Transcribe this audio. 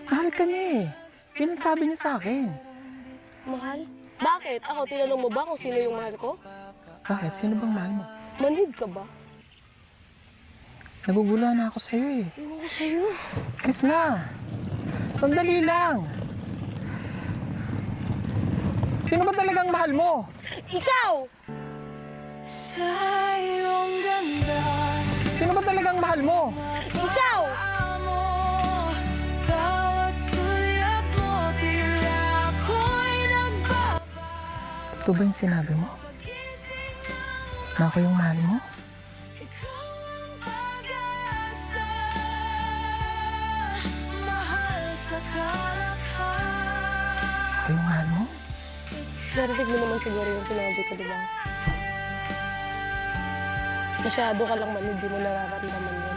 Mahal ka niya eh. Yun ang sabi niya sa akin. Mahal? Bakit? Ako, tinanong mo ba kung sino yung mahal ko? Bakit? Sino bang mahal mo? Manhid ka ba? Naguguluhan na ako sa'yo eh. Ewan ko sa'yo. Chris na! Sandali lang! Sino ba talagang mahal mo? Ikaw! Sa iyong ganda, Sino ba talagang mahal mo? Ikaw! mo, bawat sulyap mo, tila ako'y nagbaba. Totoo ba yung sinabi mo? Na ako yung mahal mo? Ikaw ang pag-asa, mahal sa kalakhan. Ako yung mahal mo? Narinig mo naman siguro yung sinabi ko, di ba? Masyado ka lang man, hindi mo nararamdaman yun.